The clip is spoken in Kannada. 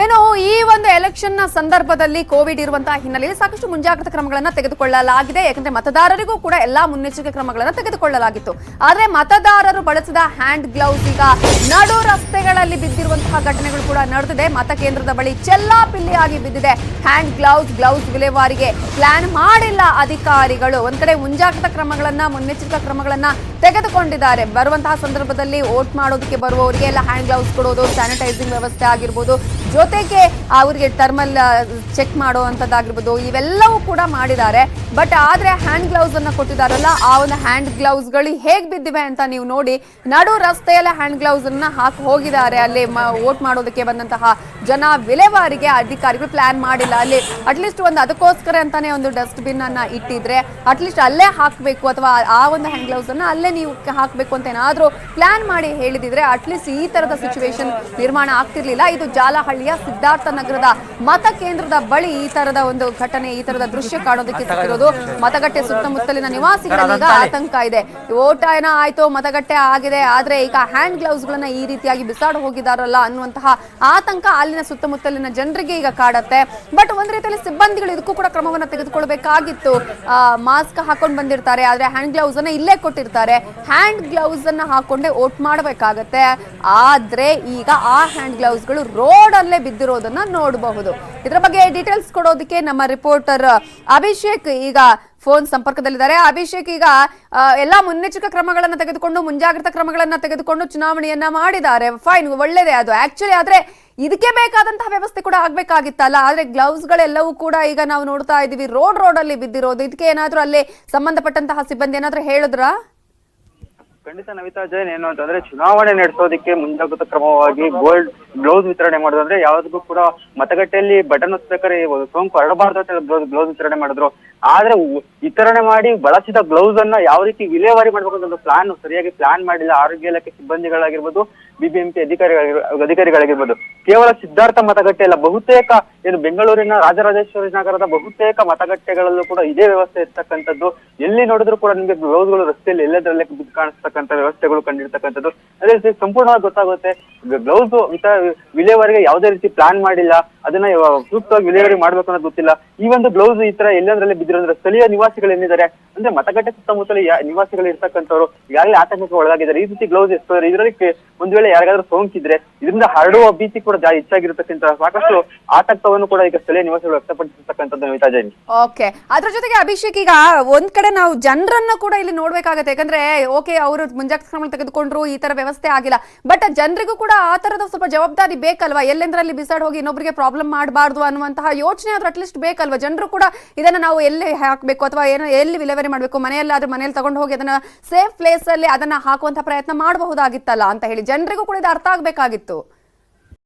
ಏನು ಈ ಒಂದು ಎಲೆಕ್ಷನ್ ನ ಸಂದರ್ಭದಲ್ಲಿ ಕೋವಿಡ್ ಇರುವಂತಹ ಹಿನ್ನೆಲೆಯಲ್ಲಿ ಸಾಕಷ್ಟು ಮುಂಜಾಗ್ರತಾ ಕ್ರಮಗಳನ್ನು ತೆಗೆದುಕೊಳ್ಳಲಾಗಿದೆ. ಯಾಕಂದ್ರೆ ಮತದಾರರಿಗೂ ಕೂಡ ಎಲ್ಲಾ ಮುನ್ನೆಚ್ಚರಿಕೆ ಕ್ರಮಗಳನ್ನು ತೆಗೆದುಕೊಳ್ಳಲಾಗಿತ್ತು. ಆದ್ರೆ ಮತದಾರರು ಬಳಸಿದ ಹ್ಯಾಂಡ್ ಗ್ಲೌಸ್ ಈಗ ನಡು ರಸ್ತೆಗಳಲ್ಲಿ ಬಿದ್ದಿರುವಂತಹ ಘಟನೆಗಳು ಕೂಡ ನಡೆದಿದೆ. ಮತಕೇಂದ್ರದ ಬಳಿ ಚೆಲ್ಲಾಪಿಲ್ಲಿಯಾಗಿ ಬಿದ್ದಿದೆ ಹ್ಯಾಂಡ್ ಗ್ಲೌಸ್ ವಿಲೇವಾರಿಗೆ ಪ್ಲಾನ್ ಮಾಡಿಲ್ಲ ಅಧಿಕಾರಿಗಳು. ಒಂದ್ ಕಡೆ ಮುಂಜಾಗ್ರತಾ ಕ್ರಮಗಳನ್ನ ಮುನ್ನೆಚ್ಚರಿಕಾ ಕ್ರಮಗಳನ್ನ ತೆಗೆದುಕೊಂಡಿದ್ದಾರೆ. ಬರುವಂತಹ ಸಂದರ್ಭದಲ್ಲಿ ವೋಟ್ ಮಾಡೋದಕ್ಕೆ ಬರುವವರಿಗೆ ಎಲ್ಲ ಹ್ಯಾಂಡ್ ಗ್ಲೌಸ್ ಕೊಡೋದು, ಸ್ಯಾನಿಟೈಸಿಂಗ್ ವ್ಯವಸ್ಥೆ ಆಗಿರ್ಬೋದು, ಜೊತೆಗೆ ಅವರಿಗೆ ಥರ್ಮಲ್ ಚೆಕ್ ಮಾಡುವಂತದ್ದಾಗಿರ್ಬೋದು, ಇವೆಲ್ಲವೂ ಕೂಡ ಮಾಡಿದ್ದಾರೆ. ಬಟ್ ಆದ್ರೆ ಹ್ಯಾಂಡ್ ಗ್ಲೌಸ್ ಅನ್ನ ಕೊಟ್ಟಿದ್ದಾರಲ್ಲ, ಆ ಒಂದು ಹ್ಯಾಂಡ್ ಗ್ಲೌಸ್ ಗಳು ಹೇಗ್ ಬಿದ್ದಿವೆ ಅಂತ ನೀವು ನೋಡಿ. ನಡು ರಸ್ತೆಯಲ್ಲೇ ಹ್ಯಾಂಡ್ ಗ್ಲೌಸ್ ಅನ್ನ ಹಾಕಿ ಹೋಗಿದ್ದಾರೆ. ಅಲ್ಲಿ ವೋಟ್ ಮಾಡೋದಕ್ಕೆ ಬಂದಂತಹ ಜನ ವಿಲೇವಾರಿಗೆ ಅಧಿಕಾರಿಗಳು ಪ್ಲಾನ್ ಮಾಡಿಲ್ಲ. ಅಲ್ಲಿ ಅಟ್ಲೀಸ್ಟ್ ಒಂದು ಅದಕ್ಕೋಸ್ಕರ ಅಂತಾನೆ ಒಂದು ಡಸ್ಟ್ ಬಿನ್ ಅನ್ನ ಇಟ್ಟಿದ್ರೆ ಅಟ್ಲೀಸ್ಟ್ ಅಲ್ಲೇ ಹಾಕಬೇಕು, ಅಥವಾ ಆ ಒಂದು ಹ್ಯಾಂಡ್ ಗ್ಲೌಸ್ ಅನ್ನ ಅಲ್ಲೇ ನೀವು ಹಾಕಬೇಕು ಅಂತ ಏನಾದ್ರೂ ಪ್ಲಾನ್ ಮಾಡಿ ಹೇಳಿದಿದ್ರೆ ಅಟ್ಲೀಸ್ಟ್ ಈ ತರದ ಸಿಚುವೇಶನ್ ನಿರ್ಮಾಣ ಆಗ್ತಿರ್ಲಿಲ್ಲ. ಇದು ಜಾಲಹಳ್ಳಿಯ ಸಿದ್ಧಾರ್ಥ ನಗರದ ಮತಕೇಂದ್ರದ ಬಳಿ ಈ ತರದ ಒಂದು ಘಟನೆ, ಈ ತರದ ದೃಶ್ಯ ಕಾಣೋದಕ್ಕೆ ಸಿಕ್ಕಿರೋದು. ಮತಗಟ್ಟೆ ಸುತ್ತಮುತ್ತಲಿನ ನಿವಾಸಿಗಳಿಗೆ ಈಗ ಆತಂಕ ಇದೆ. ಓಟ ಏನೋ ಆಯ್ತು, ಮತಗಟ್ಟೆ ಆಗಿದೆ, ಆದ್ರೆ ಈಗ ಹ್ಯಾಂಡ್ ಗ್ಲೌಸ್ ಗಳನ್ನ ಈ ರೀತಿಯಾಗಿ ಬಿಸಾಡು ಹೋಗಿದಾರಲ್ಲ ಅನ್ನುವಂತಹ ಆತಂಕ ಅಲ್ಲಿನ ಸುತ್ತಮುತ್ತಲಿನ ಜನರಿಗೆ ಈಗ ಕಾಡತ್ತೆ. ಬಟ್ ಒಂದ್ ರೀತಿಯಲ್ಲಿ ಸಿಬ್ಬಂದಿಗಳು ಇದಕ್ಕೂ ಕೂಡ ಕ್ರಮವನ್ನ ತೆಗೆದುಕೊಳ್ಬೇಕಾಗಿತ್ತು. ಮಾಸ್ಕ್ ಹಾಕೊಂಡು ಬಂದಿರ್ತಾರೆ, ಆದ್ರೆ ಹ್ಯಾಂಡ್ ಗ್ಲೌಸ್ ಅನ್ನ ಇಲ್ಲೇ ಕೊಟ್ಟಿರ್ತಾರೆ. ಹ್ಯಾಂಡ್ ಗ್ಲೌಸ್ ಅನ್ನ ಹಾಕೊಂಡೆ ವೋಟ್ ಮಾಡಬೇಕಾಗತ್ತೆ. ಆದ್ರೆ ಈಗ ಆ ಹ್ಯಾಂಡ್ ಗ್ಲೌಸ್ ಗಳು ರೋಡ್ ಅಲ್ಲೇ ಬಿದ್ದಿರೋದನ್ನ ನೋಡಬಹುದು. ಇದರ ಬಗ್ಗೆ ಡೀಟೇಲ್ಸ್ ಕೊಡೋದಕ್ಕೆ ನಮ್ಮ ರಿಪೋರ್ಟರ್ ಅಭಿಷೇಕ್ ಈಗ ಫೋನ್ ಸಂಪರ್ಕದಲ್ಲಿದ್ದಾರೆ. ಅಭಿಷೇಕ್, ಈಗ ಎಲ್ಲಾ ಮುನ್ನೆಚ್ಚರಿಕಾ ಕ್ರಮಗಳನ್ನ ತೆಗೆದುಕೊಂಡು, ಮುಂಜಾಗ್ರತಾ ಕ್ರಮಗಳನ್ನ ತೆಗೆದುಕೊಂಡು ಚುನಾವಣೆಯನ್ನ ಮಾಡಿದ್ದಾರೆ. ಫೈನ್, ಒಳ್ಳೇದೇ ಅದು ಆಕ್ಚುಲಿ. ಆದ್ರೆ ಇದಕ್ಕೆ ಬೇಕಾದಂತಹ ವ್ಯವಸ್ಥೆ ಕೂಡ ಆಗ್ಬೇಕಾಗಿತ್ತಲ್ಲ. ಆದ್ರೆ ಗ್ಲೌಸ್ ಗಳೆಲ್ಲವೂ ಕೂಡ ಈಗ ನಾವು ನೋಡ್ತಾ ಇದೀವಿ ರೋಡ್ ಅಲ್ಲಿ ಬಿದ್ದಿರೋದು. ಇದಕ್ಕೆ ಏನಾದ್ರೂ ಅಲ್ಲಿ ಸಂಬಂಧಪಟ್ಟಂತಹ ಸಿಬ್ಬಂದಿ ಏನಾದ್ರೂ ಹೇಳಿದ್ರಾ? ಖಂಡಿತ ನವಿತಾ ಜೈನ್, ಏನು ಅಂತಂದ್ರೆ ಚುನಾವಣೆ ನಡೆಸೋದಕ್ಕೆ ಮುಂಜಾಗ್ರತಾ ಕ್ರಮವಾಗಿ ಗೋಲ್ಡ್ ಗ್ಲೌಸ್ ವಿತರಣೆ ಮಾಡೋದಂದ್ರೆ ಯಾವ್ದಕ್ಕೂ ಕೂಡ ಮತಗಟ್ಟೆಯಲ್ಲಿ ಬಟನ್ ಒತ್ತಬೇಕಾದ್ರೆ ಸೋಂಕು ಹರಡಬಾರ್ದು ಅಂತ ಗ್ಲೌಸ್ ವಿತರಣೆ ಮಾಡಿದ್ರು. ಆದ್ರೆ ವಿತರಣೆ ಮಾಡಿ ಬಳಸಿದ ಗ್ಲೌಸ್ ಅನ್ನ ಯಾವ ರೀತಿ ವಿಲೇವಾರಿ ಮಾಡ್ಬೇಕು ಅಂತ ಪ್ಲಾನ್ ಸರಿಯಾಗಿ ಪ್ಲಾನ್ ಮಾಡಿಲ್ಲ ಆರೋಗ್ಯ ಇಲಾಖೆ ಸಿಬ್ಬಂದಿಗಳಾಗಿರ್ಬೋದು, ಬಿಬಿಎಂಪಿ ಅಧಿಕಾರಿಗಳಾಗಿರ್ಬೋದು. ಕೇವಲ ಸಿದ್ಧಾರ್ಥ ಮತಗಟ್ಟೆ ಅಲ್ಲ, ಬಹುತೇಕ ಏನು ಬೆಂಗಳೂರಿನ ರಾಜರಾಜೇಶ್ವರಿ ನಗರದ ಬಹುತೇಕ ಮತಗಟ್ಟೆಗಳಲ್ಲೂ ಕೂಡ ಇದೇ ವ್ಯವಸ್ಥೆ ಇರ್ತಕ್ಕಂಥದ್ದು. ಎಲ್ಲಿ ನೋಡಿದ್ರು ಕೂಡ ನಿಮ್ಗೆ ಗ್ಲೌಸ್ಗಳು ರಸ್ತೆಯಲ್ಲಿ ಎಲ್ಲದರಲ್ಲೇ ಬಿದ್ದು ಕಾಣಿಸ್ತಕ್ಕಂಥ ವ್ಯವಸ್ಥೆಗಳು ಕಂಡಿರ್ತಕ್ಕಂಥದ್ದು. ಅದೇ ಸಂಪೂರ್ಣವಾಗಿ ಗೊತ್ತಾಗುತ್ತೆ ಗ್ಲೌಸ್ ವಿಲೇವಾರಿಗೆ ಯಾವುದೇ ರೀತಿ ಪ್ಲಾನ್ ಮಾಡಿಲ್ಲ, ಅದನ್ನ ಸೂಕ್ತವಾಗಿ ವಿಲೇವಾರಿ ಮಾಡ್ಬೇಕು ಅನ್ನೋದು ಗೊತ್ತಿಲ್ಲ. ಈ ಒಂದು ಗ್ಲೌಸ್ ಈ ತರ ಎಲ್ಲದರಲ್ಲೇ ಬಿದ್ದಿರೋದ್ರೆ ಸ್ಥಳೀಯ ನಿವಾಸಿಗಳು ಏನಿದ್ದಾರೆ ಅಂದ್ರೆ ಮತಗಟ್ಟೆ ಸುತ್ತಮುತ್ತಲ ನಿವಾಸಿಗಳು ಇರ್ತಕ್ಕಂಥವ್ರು ಈಗಾಗಲೇ ಆತಂಕಕ್ಕೆ ಒಳಗಾಗಿದ್ದಾರೆ. ಈ ರೀತಿ ಗ್ಲೌಸ್ ಎಷ್ಟೋದ್ರೆ ಇದರಲ್ಲಿ ಒಂದ್ ವೇಳೆ ಯಾರಿಗಾದ್ರೂ ಸೋಂಕಿದ್ರೆ ಇದರಿಂದ ಹರಡುವ ಭೀತಿ ಕೂಡ ಹೆಚ್ಚಾಗಿರ್ತಕ್ಕಂಥ ಸಾಕಷ್ಟು ಆತಂಕವನ್ನು ಕೂಡ ಈಗ ಸ್ಥಳೀಯ ನಿವಾಸಿಗಳು ವ್ಯಕ್ತಪಡಿಸಿರ್ತಕ್ಕಂಥದ್ದು ನವಿತಾ ಜೈನ್. ಓಕೆ, ಅದ್ರ ಜೊತೆಗೆ ಅಭಿಷೇಕ್, ಈಗ ಒಂದ್ ಕಡೆ ನಾವು ಜನರನ್ನ ಕೂಡ ಇಲ್ಲಿ ನೋಡ್ಬೇಕಾಗತ್ತೆ. ಯಾಕಂದ್ರೆ ಓಕೆ, ಅವರು ಮುಂಜಾಗ್ರತಾ ಕ್ರಮ ತೆಗೆದುಕೊಂಡ್ರು, ಈ ತರ ವ್ಯವಸ್ಥೆ ಆಗಿಲ್ಲ. ಬಟ್ ಜನರಿಗೂ ಕೂಡ ಆ ತರದ ಸ್ವಲ್ಪ ಜವಾಬ್ದಾರಿ ಬೇಕಲ್ವಾ? ಎಲ್ಲೆಂದ್ರಲ್ಲಿ ಬಿಸಾಡ್ ಹೋಗಿ ಇನ್ನೊಬ್ಬರಿಗೆ ಪ್ರಾಬ್ಲಮ್ ಮಾಡಬಾರ್ದು ಅನ್ನುವಂತಹ ಯೋಚನೆ ಆದ್ರೂ ಅಟ್ಲೀಸ್ಟ್ ಬೇಕಲ್ವಾ? ಜನರು ಕೂಡ ಇದನ್ನ ನಾವು ಎಲ್ಲಿ ಹಾಕ್ಬೇಕು ಅಥವಾ ಏನೋ ಎಲ್ಲಿ ವಿಲೇವಾರಿ ಮಾಡ್ಬೇಕು, ಮನೆಯಲ್ಲಾದ್ರೆ ಮನೇಲಿ ತಗೊಂಡು ಹೋಗಿ ಅದನ್ನ ಸೇಫ್ ಪ್ಲೇಸ್ ಅಲ್ಲಿ ಅದನ್ನ ಹಾಕುವಂತ ಪ್ರಯತ್ನ ಮಾಡಬಹುದಾಗಿತ್ತಲ್ಲ ಅಂತ ಹೇಳಿ ಜನರಿಗೂ ಕೂಡ ಇದು ಅರ್ಥ ಆಗ್ಬೇಕಾಗಿತ್ತು.